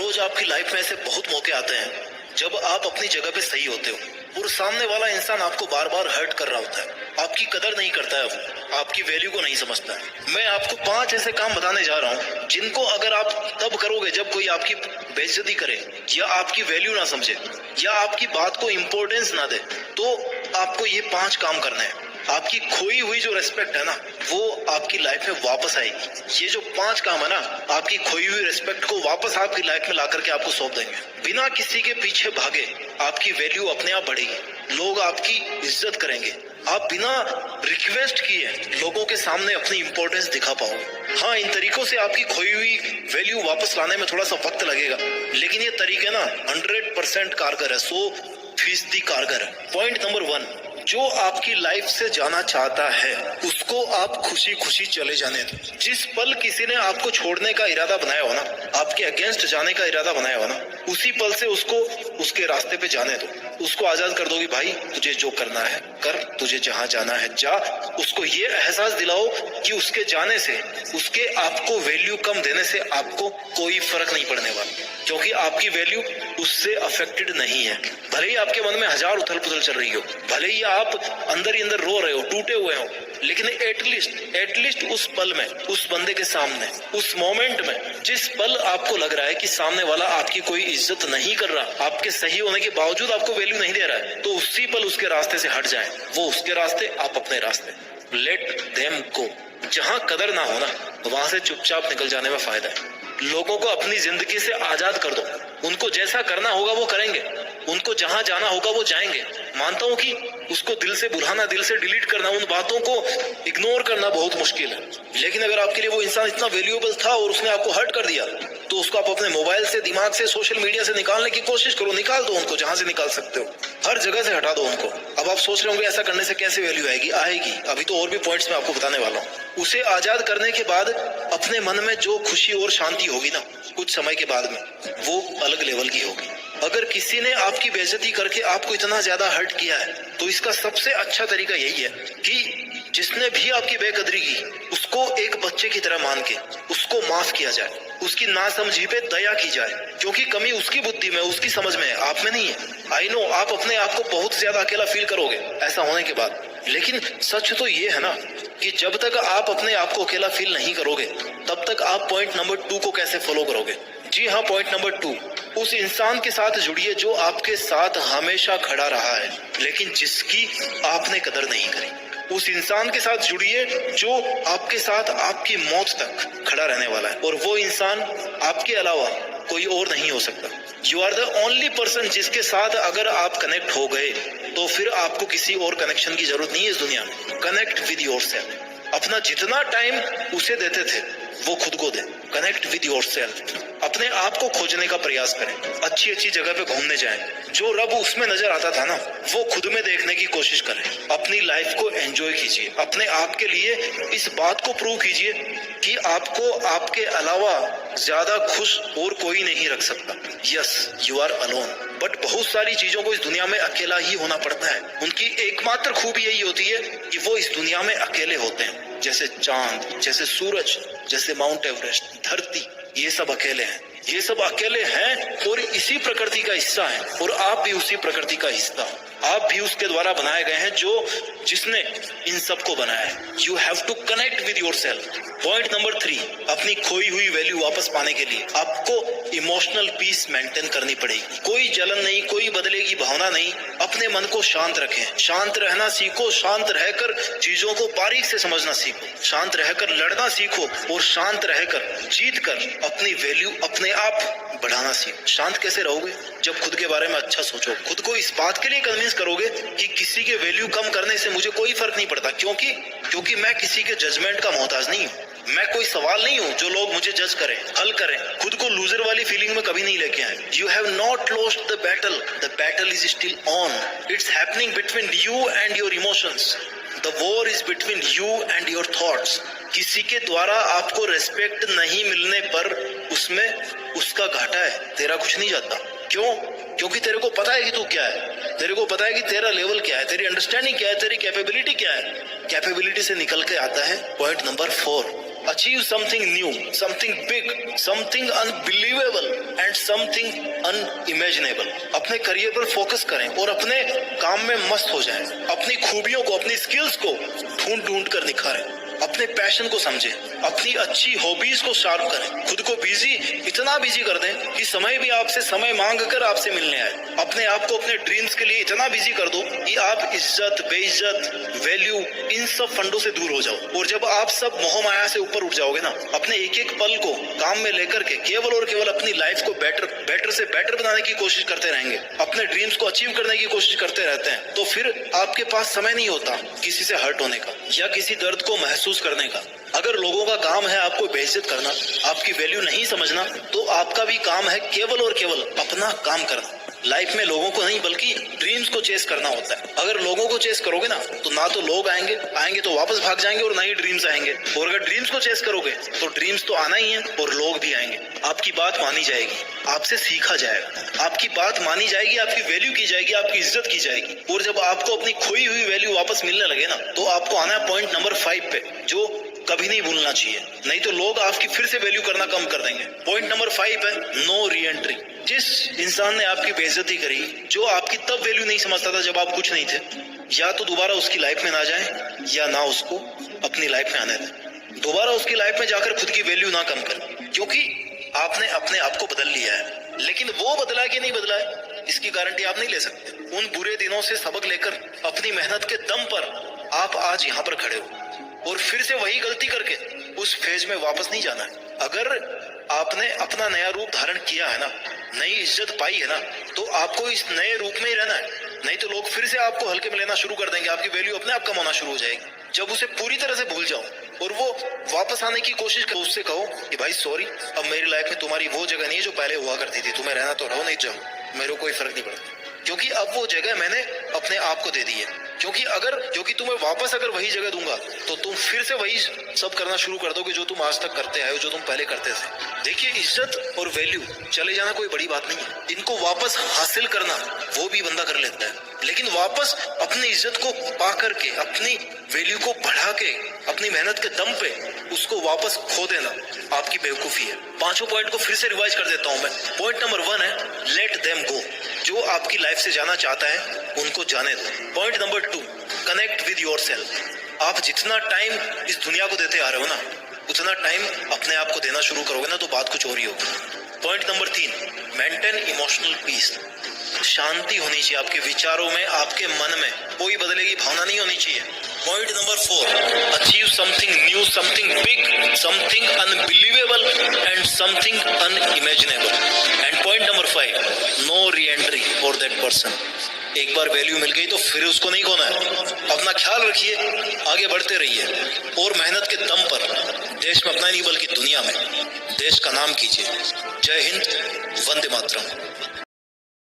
रोज आपकी लाइफ में ऐसे बहुत मौके आते हैं जब आप अपनी जगह पे सही होते हो और सामने वाला इंसान आपको बार बार हर्ट कर रहा होता है, आपकी कदर नहीं करता है, वो आपकी वैल्यू को नहीं समझता है। मैं आपको 5 ऐसे काम बताने जा रहा हूँ जिनको अगर आप तब करोगे जब कोई आपकी बेइज्जती करे या आपकी वैल्यू ना समझे या आपकी बात को इम्पोर्टेंस ना दे, तो आपको ये 5 काम करने हैं। आपकी खोई हुई जो रेस्पेक्ट है ना, वो आपकी लाइफ में वापस आएगी। ये जो 5 काम है ना, आपकी खोई हुई रेस्पेक्ट को वापस आपकी लाइफ में ला करके आपको सौंप देंगे। बिना किसी के पीछे भागे आपकी वैल्यू अपने आप बढ़ेगी, लोग आपकी इज्जत करेंगे। आप बिना रिक्वेस्ट किए लोगों के सामने अपनी इंपॉर्टेंस दिखा पाओगे। हाँ, इन तरीकों से आपकी खोई हुई वैल्यू वापस लाने में थोड़ा सा वक्त लगेगा, लेकिन ये तरीके ना 100% कारगर है, 100% कारगर है। पॉइंट नंबर 1, जो आपकी लाइफ से जाना चाहता है उसको आप खुशी खुशी चले जाने दो। जिस पल किसी ने आपको छोड़ने का इरादा बनाया हो ना, आपके अगेंस्ट जाने का इरादा बनाया हो ना, उसी पल से उसको उसके रास्ते पे जाने दो। उसको आजाद कर दो कि भाई तुझे जो करना है कर, तुझे जहां जाना है जा। उसको ये एहसास दिलाओ कि उसके जाने से, उसके आपको वैल्यू कम देने से आपको कोई फर्क नहीं पड़ने वाला, क्योंकि आपकी वैल्यू उससे अफेक्टेड नहीं है। भले ही आपके मन में हजार उथल पुथल चल रही हो, भले ही आप अंदर ही अंदर रो रहे हो, टूटे हुए हो, लेकिन एटलीस्ट उस पल में, उस बंदे के सामने, उस मोमेंट में, जिस पल आपको लग रहा है कि सामने वाला आपकी कोई इज्जत नहीं कर रहा, आपके सही होने के बावजूद आपको वैल्यू नहीं दे रहा है, तो उसी पल उसके रास्ते से हट जाए। वो उसके रास्ते, आप अपने रास्ते। Let them go. जहां कदर ना हो ना, वहां से चुपचाप निकल जाने में फायदा है। लोगों को अपनी जिंदगी से आजाद कर दो। उनको जैसा करना होगा वो करेंगे, उनको जहां जाना होगा वो जाएंगे। मानता हूं कि उसको दिल से भुलाना, दिल से डिलीट करना, उन बातों को इग्नोर करना बहुत मुश्किल है, लेकिन अगर आपके लिए वो इंसान इतना वैल्यूएबल था और उसने आपको हर्ट कर दिया, तो उसको आप अपने मोबाइल से, दिमाग से, सोशल मीडिया से निकालने की कोशिश करो। निकाल दो उनको, जहां से निकाल सकते हो, हर जगह से हटा दो उनको। अब आप सोच रहे होंगे ऐसा करने से कैसे वैल्यू आएगी? आएगी, अभी तो और भी पॉइंट्स मैं आपको बताने वाला हूँ। उसे आजाद करने के बाद अपने मन में जो खुशी और शांति होगी ना, कुछ समय के बाद में, वो अलग लेवल की होगी। अगर किसी ने आपकी बेइज्जती करके आपको इतना ज्यादा हर्ट किया है, तो इसका सबसे अच्छा तरीका यही है कि जिसने भी आपकी बेकदरी की, उसको एक बच्चे की तरह मान के उसको माफ किया जाए, उसकी नासमझी पे दया की जाए, क्योंकि कमी उसकी बुद्धि में, उसकी समझ में है, आप में नहीं है। आई नो आप अपने आप को बहुत ज्यादा अकेला फील करोगे ऐसा होने के बाद, लेकिन सच तो ये है ना कि जब तक आप अपने आप को अकेला फील नहीं करोगे, तब तक आप पॉइंट नंबर 2 को कैसे फॉलो करोगे? जी हाँ, पॉइंट नंबर 2, उस इंसान के साथ जुड़िए जो आपके साथ हमेशा खड़ा रहा है, लेकिन जिसकी आपने कदर नहीं करी। उस इंसान के साथ जुड़िए जो आपके साथ आपकी मौत तक खड़ा रहने वाला है, और वो इंसान आपके अलावा कोई और नहीं हो सकता। You are the only person जिसके साथ अगर आप कनेक्ट हो गए, तो फिर आपको किसी और कनेक्शन की जरूरत नहीं है इस दुनिया में। Connect with yourself. अपना जितना टाइम उसे देते थे वो खुद को दे। Connect with yourself. अपने आप को खोजने का प्रयास करें, अच्छी अच्छी जगह पे घूमने जाएं। जो रब उसमें नजर आता था ना, वो खुद में देखने की कोशिश करें। अपनी लाइफ को एंजॉय कीजिए। अपने आप के लिए इस बात को प्रूव कीजिए कि आपको आपके अलावा ज्यादा खुश और कोई नहीं रख सकता। Yes, you are alone, but बहुत सारी चीजों को इस दुनिया में अकेला ही होना पड़ता है। उनकी एकमात्र खूबी यही होती है कि वो इस दुनिया में अकेले होते हैं। जैसे चांद, जैसे सूरज, जैसे माउंट एवरेस्ट, धरती, ये सब अकेले हैं। ये सब अकेले हैं और इसी प्रकृति का हिस्सा है, और आप भी उसी प्रकृति का हिस्सा। आप भी उसके द्वारा बनाए गए हैं जिसने इन सबको बनाया है। You have to connect with yourself. Point number 3, अपनी खोई हुई वैल्यू वापस पाने के लिए आपको इमोशनल पीस मेंटेन करनी पड़ेगी। कोई जलन नहीं, कोई बदले की भावना नहीं। अपने मन को शांत रखें, शांत रहना सीखो, शांत रहकर चीजों को बारीक से समझना सीखो, शांत रहकर लड़ना सीखो, और शांत रहकर जीत कर अपनी वैल्यू अपने आप बढ़ाना सीखो। शांत कैसे रहोगे? जब खुद के बारे में अच्छा सोचो, खुद को इस बात के लिए कन्विंस करोगे कि किसी के वैल्यू कम करने से मुझे कोई फर्क नहीं पड़ता, क्योंकि मैं किसी के जजमेंट का मोहताज नहीं हूँ। मैं कोई सवाल नहीं हूँ जो लोग मुझे जज करें, हल करें। खुद को लूजर वाली फीलिंग में कभी नहीं लेके आए। You have not lost the battle is still on. It's happening between you and your emotions. The war is between you and your thoughts. किसी के द्वारा आपको रेस्पेक्ट नहीं मिलने पर उसमें उसका घाटा है, तेरा कुछ नहीं जाता। क्यों? क्योंकि तेरे को पता है कि तू क्या है, तेरे को पता है कि तेरा लेवल क्या है, तेरी अंडरस्टैंडिंग क्या है, तेरी कैपेबिलिटी क्या है। कैपेबिलिटी से निकल के आता है point number 4, achieve something new, something big, something unbelievable and something unimaginable. अपने करियर पर फोकस करें और अपने काम में मस्त हो जाएं। अपनी खूबियों को, अपनी स्किल्स को ढूंढ ढूंढ कर निखारें। अपने पैशन को समझें, अपनी अच्छी हॉबीज को शार्प करें। खुद को बिजी, इतना बिजी कर दें कि समय भी आपसे समय मांग कर आपसे मिलने आए। अपने आप को अपने ड्रीम्स के लिए इतना बिजी कर दो कि आप इज्जत, बेइज्जत, वैल्यू, इन सब फंडों से दूर हो जाओ। और जब आप सब मोह माया से ऊपर उठ जाओगे ना, अपने एक एक पल को काम में लेकर के केवल और केवल अपनी लाइफ को बेटर से बेटर बनाने की कोशिश करते रहेंगे, अपने ड्रीम्स को अचीव करने की कोशिश करते रहते हैं, तो फिर आपके पास समय नहीं होता किसी से हर्ट होने का या किसी दर्द को महसूस करने का। अगर लोगों का काम है आपको बेइज्जत करना, आपकी वैल्यू नहीं समझना, तो आपका भी काम है केवल और केवल अपना काम करना। लाइफ में लोगों को नहीं बल्कि ड्रीम्स को चेस करना होता है। अगर लोगों को चेस करोगे ना, तो ना तो लोग आएंगे तो वापस भाग जाएंगे, और ना ही ड्रीम्स आएंगे। और अगर ड्रीम्स को चेस करोगे तो ड्रीम्स तो आना ही है और लोग भी आएंगे। आपकी बात मानी जाएगी, आपसे सीखा जाएगा, आपकी बात मानी जाएगी, आपकी वैल्यू की जाएगी, आपकी इज्जत की जाएगी। और जब आपको अपनी खोई हुई वैल्यू वापस मिलने लगे ना, तो आपको आना है पॉइंट नंबर 5 पे, जो कभी नहीं भूलना चाहिए, नहीं तो लोग आपकी फिर से वैल्यू करना कम कर देंगे। पॉइंट नंबर 5 है नो री एंट्री। जिस इंसान ने आपकी बेइज्जती करी, जो आपकी तब वैल्यू नहीं समझता था जब आप कुछ नहीं थे, या तो दोबारा उसकी लाइफ में ना जाए या ना उसको अपनी लाइफ में आने दें। दोबारा उसकी लाइफ में जाकर खुद की वैल्यू ना कम करें, क्योंकि आपने अपने आप को बदल लिया है। लेकिन वो बदला कि नहीं बदला है, इसकी गारंटी आप नहीं ले सकते। उन बुरे दिनों से सबक लेकर अपनी मेहनत के दम पर आप आज यहाँ पर खड़े हो, और फिर से वही गलती करके उस फेज में वापस नहीं जाना है। अगर आपने अपना नया रूप धारण किया है ना, नई इज्जत पाई है ना, तो आपको इस नए रूप में ही रहना है। नहीं तो लोग फिर से आपको हल्के में लेना शुरू कर देंगे, आपकी वैल्यू अपने आप कम होना शुरू हो जाएगी। जब उसे पूरी तरह से भूल जाओ और वो वापस आने की कोशिश करो, उससे कहो कि भाई सॉरी, अब मेरी लाइफ में तुम्हारी वो जगह नहीं है जो पहले हुआ करती थी। तुम्हें रहना तो रहो, नहीं जाओ, मेरे को कोई फर्क नहीं पड़ता, क्योंकि अब वो जगह मैंने अपने आप को दे दी है। क्योंकि तुम्हें वापस अगर वही जगह दूंगा तो तुम फिर से वही सब करना शुरू कर दोगे जो तुम आज तक करते आए हो, जो तुम पहले करते थे। देखिए, इज्जत और वैल्यू चले जाना कोई बड़ी बात नहीं है। इनको वापस हासिल करना वो भी बंदा कर लेता है, लेकिन वापस अपनी इज्जत को पा करके, अपनी वैल्यू को बढ़ा के, अपनी मेहनत के दम पे उसको वापस खो देना आपकी बेवकूफी है। 5 पॉइंट को फिर से रिवाइज कर देता हूं मैं। पॉइंट नंबर 1 है लेट देम गो। जो आपकी लाइफ से जाना चाहता है उनको जाने दो। Point number 2, connect with yourself. आप जितना टाइम इस दुनिया को देते आ रहे हो ना, उतना टाइम अपने आप को देना शुरू करोगे ना, तो बात कुछ और ही होगी। Point number 3, maintain emotional peace. शांति होनी चाहिए आपके विचारों में, आपके मन में कोई बदले की भावना नहीं होनी चाहिए। Point number 4, achieve something new, something big, something unbelievable and something unimaginable. And point number 5, no re entry for that person. एक बार वैल्यू मिल गई तो फिर उसको नहीं खोना है। अपना ख्याल रखिए, आगे बढ़ते रहिए, और मेहनत के दम पर देश में अपना नहीं बल्कि दुनिया में देश का नाम कीजिए। जय हिंद, वंदे मातरम।